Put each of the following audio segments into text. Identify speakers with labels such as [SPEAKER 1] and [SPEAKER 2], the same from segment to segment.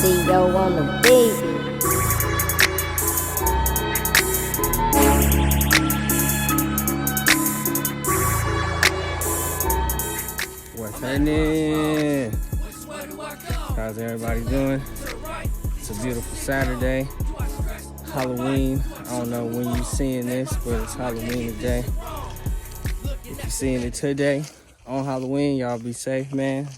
[SPEAKER 1] CEO on the beat.
[SPEAKER 2] What's happening? How's everybody doing? It's a beautiful Saturday. Halloween. I don't know when you're seeing this, but it's Halloween today. If you're seeing it today on Halloween, y'all be safe, man.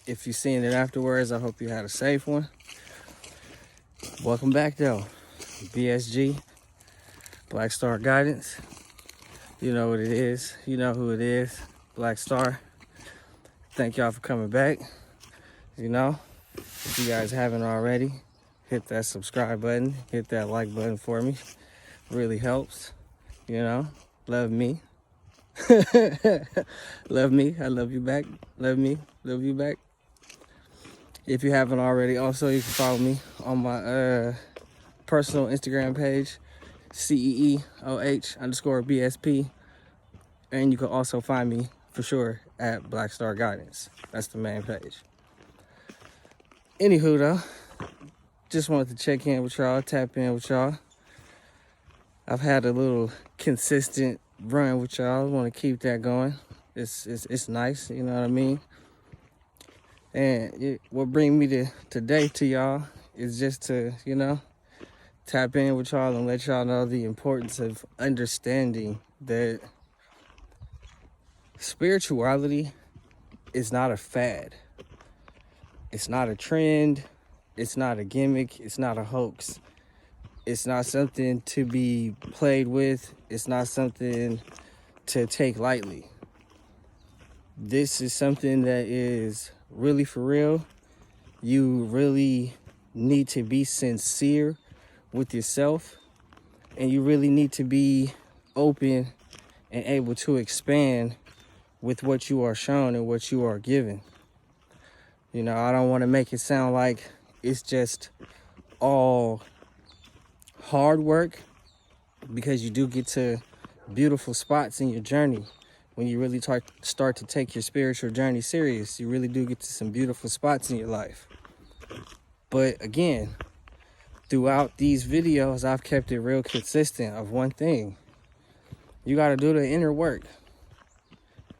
[SPEAKER 2] If you're seeing it afterwards, I hope you had a safe one. Welcome back, though. BSG, Black Star Guidance. You know what it is. You know who it is. Black Star. Thank y'all for coming back. You know, if you guys haven't already, hit that subscribe button, hit that like button for me. Really helps. You know, love me. Love me. I love you back. Love me. Love you back. If you haven't already, also you can follow me on my personal Instagram page, CEEOH_BSP. And you can also find me for sure at Black Star Guidance. That's the main page. Anywho though, just wanted to check in with y'all, tap in with y'all. I've had a little consistent run with y'all. I want to keep that going. It's nice, you know what I mean? And what brings me to today to y'all is just to, you know, tap in with y'all and let y'all know the importance of understanding that spirituality is not a fad. It's not a trend. It's not a gimmick. It's not a hoax. It's not something to be played with. It's not something to take lightly. This is something that is really for real. You really need to be sincere with yourself, and you really need to be open and able to expand with what you are shown and what you are given. You know, I don't want to make it sound like it's just all hard work, because you do get to beautiful spots in your journey. When you really start to take your spiritual journey serious, you really do get to some beautiful spots in your life. But again, throughout these videos, I've kept it real consistent of one thing. You got to do the inner work.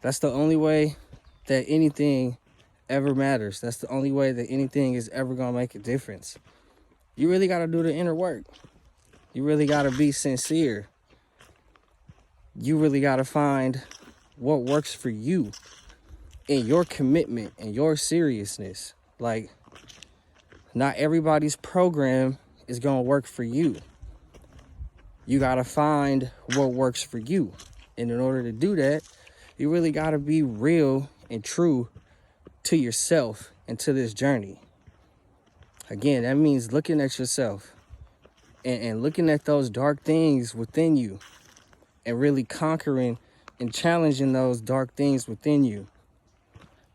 [SPEAKER 2] That's the only way that anything ever matters. That's the only way that anything is ever going to make a difference. You really got to do the inner work. You really got to be sincere. You really got to find what works for you and your commitment and your seriousness. Like, not everybody's program is going to work for you. You got to find what works for you. And in order to do that, you really got to be real and true to yourself and to this journey. Again, that means looking at yourself and looking at those dark things within you and really conquering and challenging those dark things within you.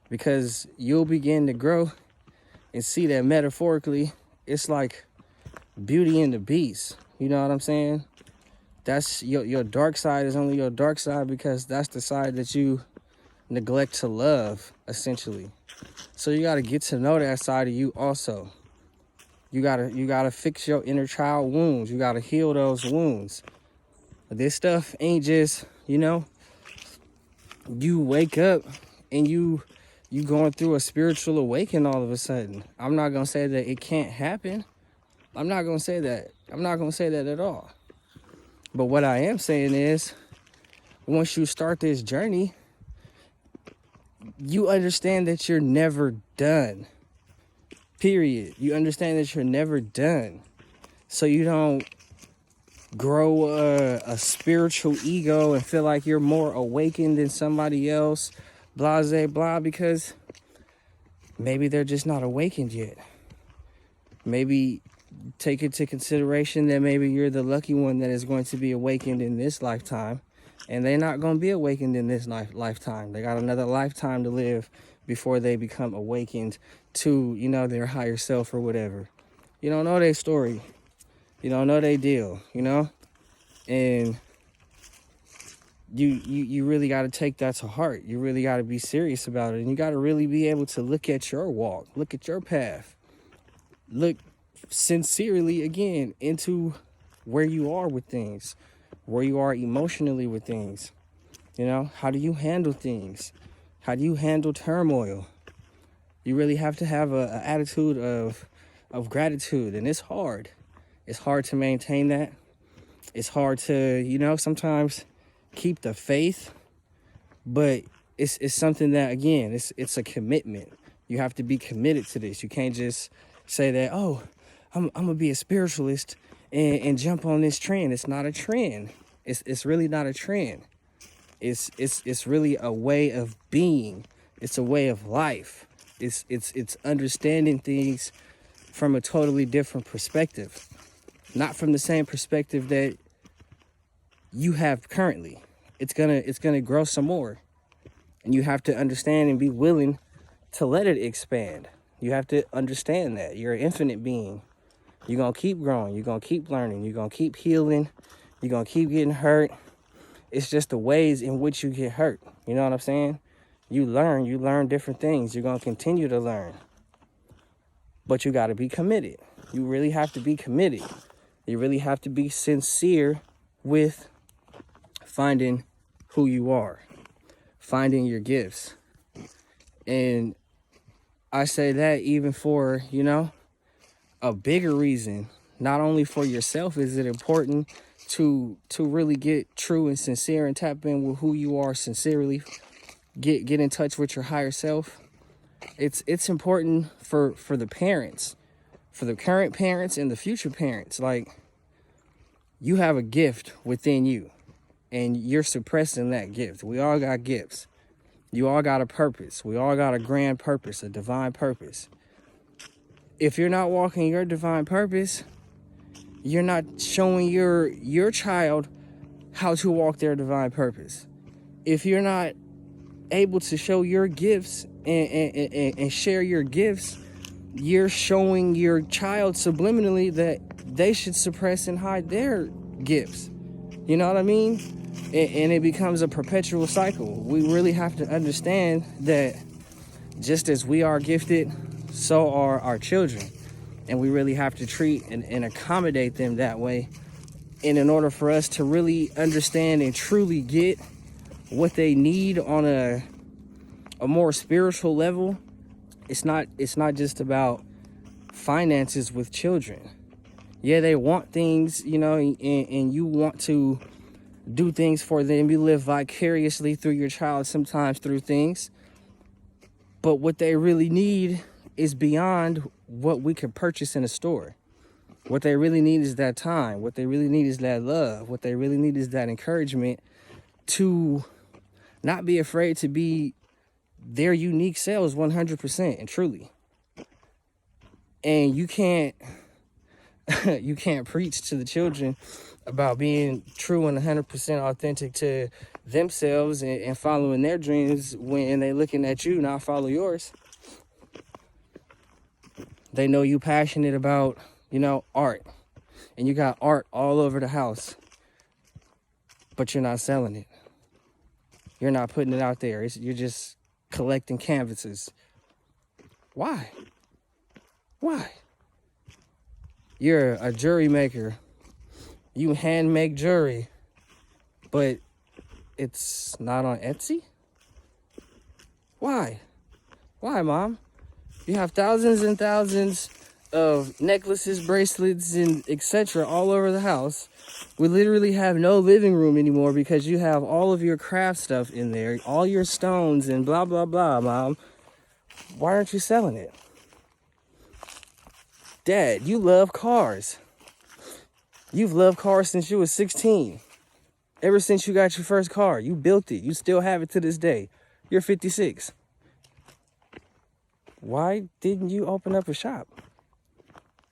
[SPEAKER 2] Because you'll begin to grow and see that metaphorically, it's like Beauty and the Beast. You know what I'm saying? That's your dark side is only your dark side because that's the side that you neglect to love, essentially. So you got to get to know that side of you also. You gotta fix your inner child wounds. You got to heal those wounds. This stuff ain't just, you know, you wake up and you going through a spiritual awakening all of a sudden. I'm not going to say that it can't happen. I'm not going to say that. I'm not going to say that at all. But what I am saying is, once you start this journey, you understand that you're never done. Period. You understand that you're never done. So you don't grow a spiritual ego and feel like you're more awakened than somebody else, blase blah, because maybe they're just not awakened yet. Maybe take into consideration that maybe you're the lucky one that is going to be awakened in this lifetime, and they're not going to be awakened in this lifetime. They got another lifetime to live before they become awakened to, you know, their higher self or whatever. You don't know their story. You don't know their deal, you know? And you really got to take that to heart. You really got to be serious about it. And you got to really be able to look at your walk, look at your path, look sincerely again into where you are with things, where you are emotionally with things. You know, how do you handle things? How do you handle turmoil? You really have to have an attitude of gratitude, and it's hard. It's hard to maintain that. It's hard to, you know, sometimes keep the faith, but it's something that, again, it's a commitment. You have to be committed to this. You can't just say that, oh, I'm gonna be a spiritualist and jump on this trend. It's not a trend. It's really not a trend. It's really a way of being. It's a way of life. It's understanding things from a totally different perspective, not from the same perspective that you have currently. It's gonna grow some more, and you have to understand and be willing to let it expand. You have to understand that you're an infinite being. You're gonna keep growing. You're gonna keep learning. You're gonna keep healing. You're gonna keep getting hurt. It's just the ways in which you get hurt. You know what I'm saying? You learn different things. You're going to continue to learn. But you got to be committed. You really have to be committed. You really have to be sincere with finding who you are, finding your gifts. And I say that even for, you know, a bigger reason. Not only for yourself is it important to really get true and sincere and tap in with who you are sincerely. Get in touch with your higher self. It's important for the parents, for the current parents and the future parents. Like, you have a gift within you, and you're suppressing that gift. We all got gifts. You all got a purpose. We all got a grand purpose, a divine purpose. If you're not walking your divine purpose, you're not showing your child how to walk their divine purpose. If you're not able to show your gifts and share your gifts, you're showing your child subliminally that they should suppress and hide their gifts. You know what I mean? And it becomes a perpetual cycle. We really have to understand that just as we are gifted, so are our children. And we really have to treat and accommodate them that way. And in order for us to really understand and truly get what they need on a more spiritual level, it's not just about finances with children. Yeah, they want things, you know, and you want to do things for them. You live vicariously through your child, sometimes through things. But what they really need is beyond what we could purchase in a store. What they really need is that time. What they really need is that love. What they really need is that encouragement to not be afraid to be their unique selves 100% and truly. And you can't preach to the children about being true and 100% authentic to themselves and following their dreams when they're looking at you not follow yours. They know you passionate about, you know, art, and you got art all over the house, but you're not selling it. You're not putting it out there. You're just collecting canvases. Why? You're a jewelry maker. You hand make jewelry, but it's not on Etsy? Why, Mom? You have thousands and thousands of necklaces, bracelets, and etc. all over the house. We literally have no living room anymore because you have all of your craft stuff in there, all your stones and blah, blah, blah, Mom. Why aren't you selling it? Dad, you love cars. You've loved cars since you were 16. Ever since you got your first car, you built it. You still have it to this day. You're 56. Why didn't you open up a shop?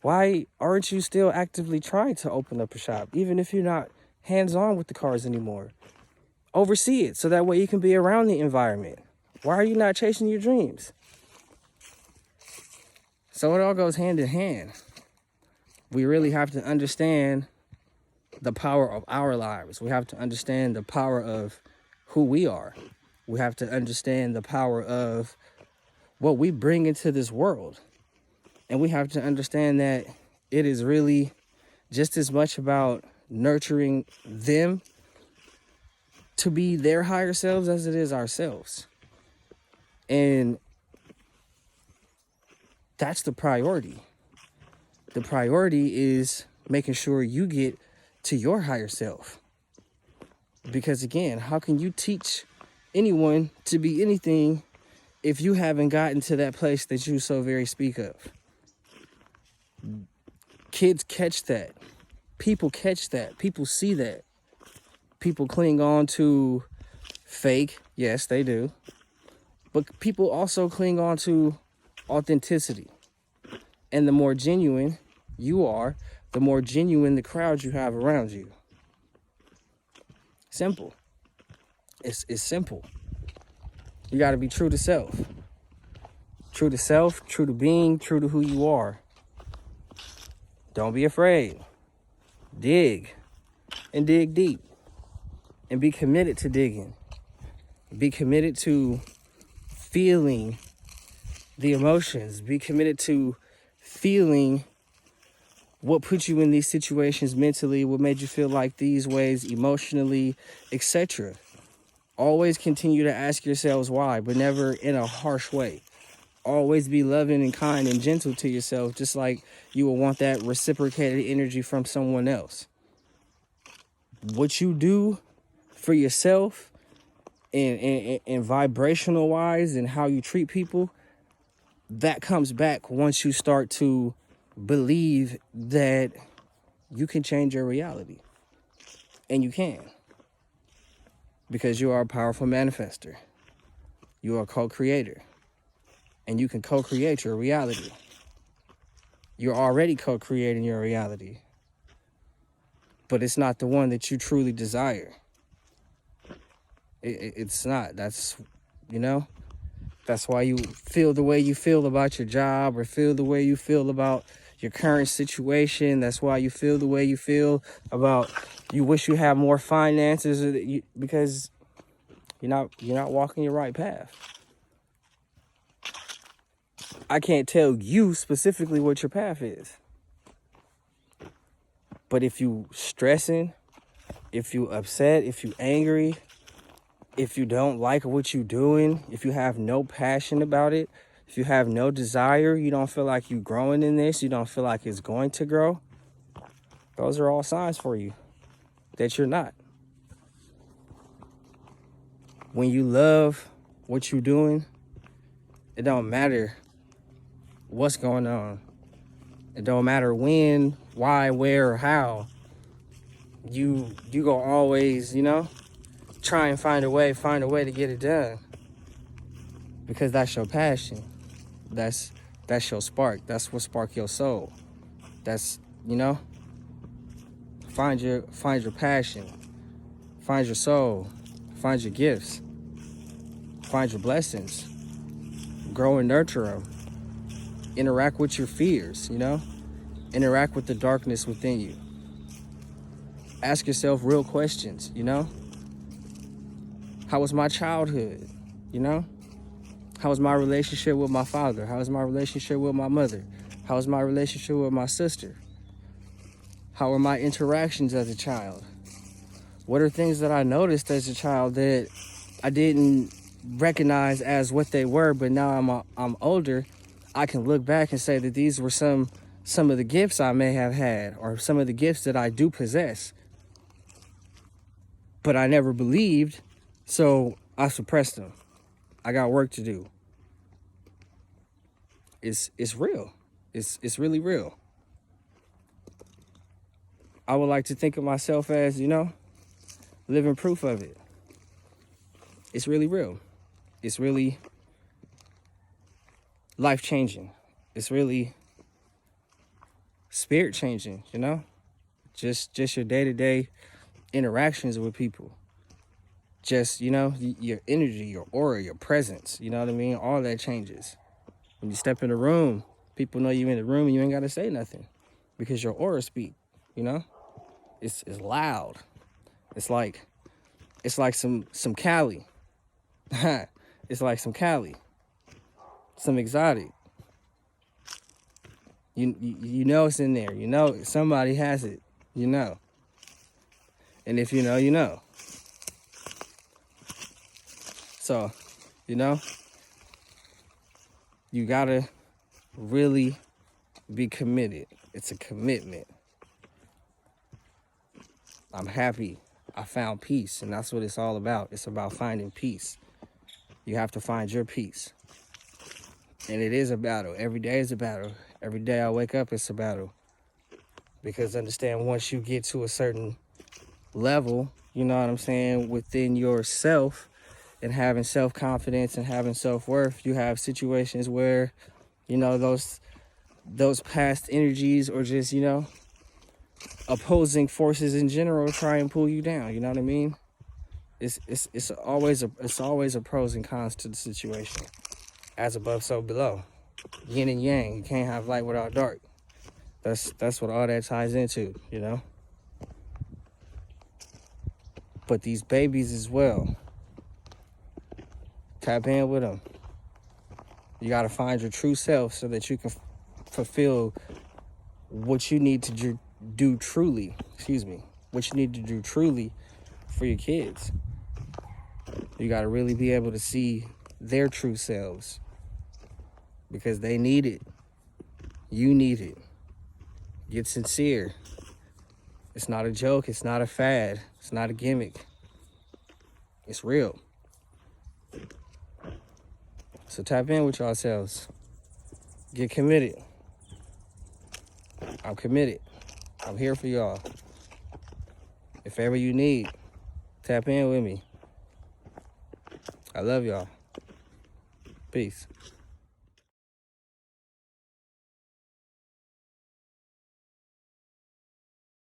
[SPEAKER 2] Why aren't you still actively trying to open up a shop, even if you're not hands-on with the cars anymore? Oversee it so that way you can be around the environment. Why are you not chasing your dreams? So it all goes hand in hand. We really have to understand the power of our lives. We have to understand the power of who we are. We have to understand the power of what we bring into this world. And we have to understand that it is really just as much about nurturing them to be their higher selves as it is ourselves. And that's the priority. The priority is making sure you get to your higher self. Because again, how can you teach anyone to be anything if you haven't gotten to that place that you so very speak of? Kids catch that. People catch that. People see that. People cling on to fake. Yes, they do. But people also cling on to authenticity. And the more genuine you are, the more genuine the crowd you have around you. Simple. It's simple. You got to be true to self. True to self, true to being, true to who you are. Don't be afraid. Dig. And dig deep. And be committed to digging. Be committed to feeling the emotions. Be committed to feeling what put you in these situations mentally, what made you feel like these ways emotionally, etc. Always continue to ask yourselves why, but never in a harsh way. Always be loving and kind and gentle to yourself, just like you will want that reciprocated energy from someone else. What you do for yourself and vibrational wise and how you treat people, that comes back once you start to believe that you can change your reality. And you can. Because you are a powerful manifester. You are a co-creator. And you can co-create your reality. You're already co-creating your reality. But it's not the one that you truly desire. It's not. That's, that's why you feel the way you feel about your job or feel the way you feel about your current situation. That's why you feel the way you feel about you wish you had more finances because you're not walking your right path. I can't tell you specifically what your path is. But if you stressing, if you upset, if you angry, if you don't like what you're doing, if you have no passion about it, if you have no desire, you don't feel like you're growing in this, you don't feel like it's going to grow, those are all signs for you that you're not. When you love what you're doing, it don't matter what's going on. It don't matter when, why, where, or how. You go always, try and find a way to get it done. Because that's your passion. That's your spark. That's what spark your soul. That's, find your passion. Find your soul. Find your gifts. Find your blessings. Grow and nurture them. Interact with your fears, Interact with the darkness within you. Ask yourself real questions, How was my childhood, How was my relationship with my father? How was my relationship with my mother? How was my relationship with my sister? How were my interactions as a child? What are things that I noticed as a child that I didn't recognize as what they were, but now I'm older, I can look back and say that these were some of the gifts I may have had, or some of the gifts that I do possess. But I never believed, so I suppressed them. I got work to do. It's real. It's really real. I would like to think of myself as, living proof of it. It's really real. It's really life-changing. It's really spirit-changing, Just your day-to-day interactions with people. Just, your energy, your aura, your presence, you know what I mean? All that changes. When you step in a room, people know you in the room and you ain't got to say nothing because your aura speak, It's loud. It's like some Cali. It's like some Cali. Some exotic. You know it's in there. You know somebody has it. You know. And if you know, you know. So, you know, you gotta really be committed. It's a commitment. I'm happy I found peace, and that's what it's all about. It's about finding peace. You have to find your peace. And it is a battle. Every day is a battle. Every day I wake up, it's a battle. Because understand, once you get to a certain level, you know what I'm saying, within yourself, and having self-confidence and having self-worth, you have situations where, you know, those past energies, or just, you know, opposing forces in general, try and pull you down. You know what I mean? It's always a pros and cons to the situation. As above, so below. Yin and yang. You can't have light without dark. That's what all that ties into, you know. But these babies as well, tap in with them. You got to find your true self so that you can fulfill what you need to do truly. What you need to do truly for your kids. You got to really be able to see their true selves, because they need it. You need it. Get sincere. It's not a joke. It's not a fad. It's not a gimmick. It's real. So tap in with yourselves. Get committed. I'm committed. I'm here for y'all. If ever you need, tap in with me. I love y'all. Peace.